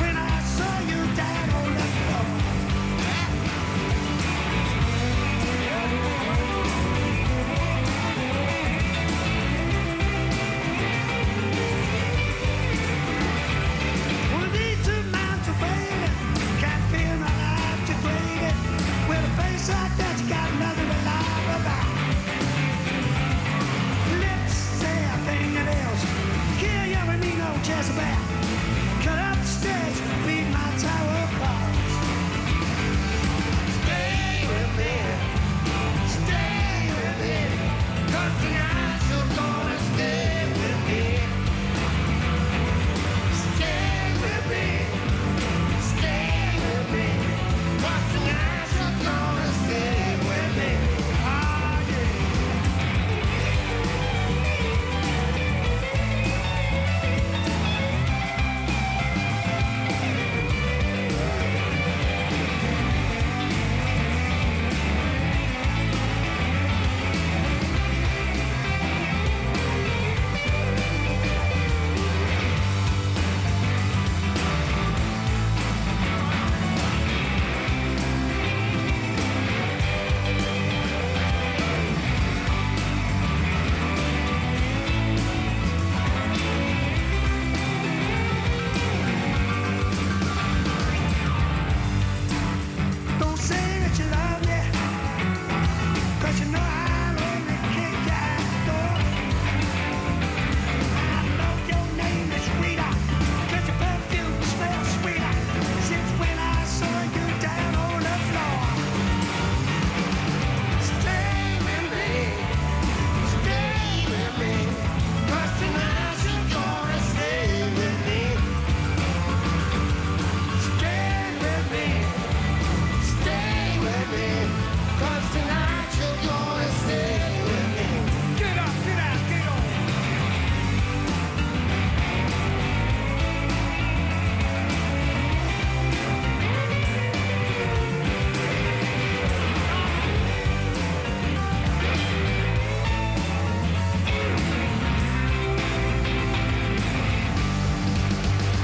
when I saw you down on the floor. Well, these two minds are fading, can't feel my life degraded. With a face like that, you got nothing to lie about. Lips say a thing that else. Kill you and me no Jezebel. Cut up the stairs, beat my tower apart. Stay with me, 'cause tonight you're gonna stay with me. Stay with me, 'cause tonight you're gonna stay with me. Oh yeah. Don't say that you love me, 'cause you know I'll only kick you out the door. I know your name is Rita, 'cause your perfume smells sweeter since when I saw you down on the floor. Stay with me, 'cause tonight you're gonna stay with me. Stay with me, 'cause tonight you're gonna stay with me. Get up, get out, get on.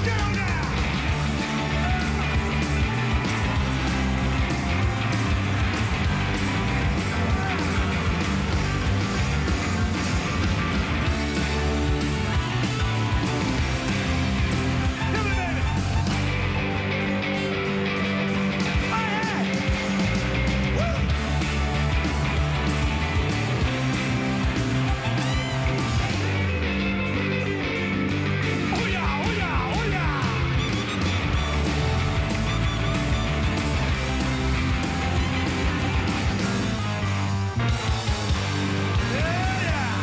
Get on now. Come on, baby. Oh yeah. Woo. Oh yeah, oh yeah, oh yeah. Yeah, yeah.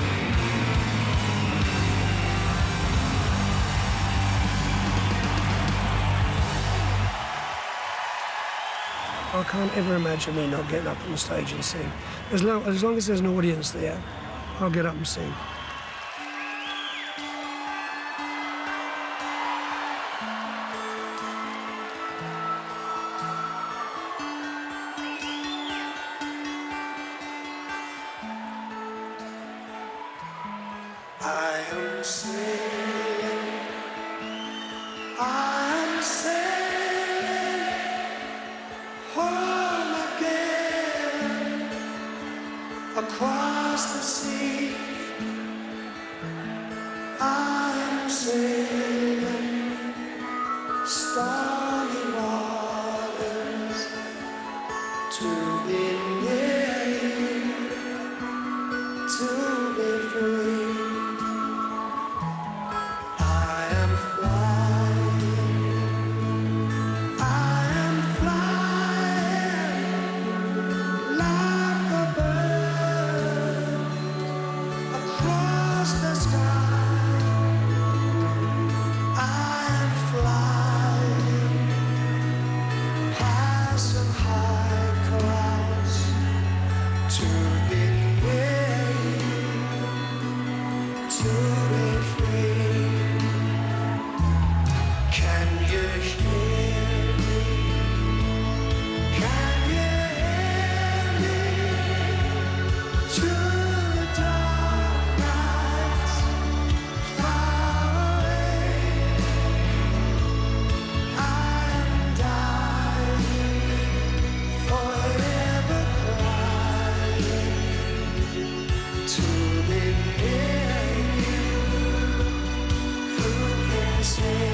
I can't ever imagine me not getting up on the stage and sing. As long as there's an audience there, I'll get up and sing. I am sailing, I'm sailing home again across the sea. say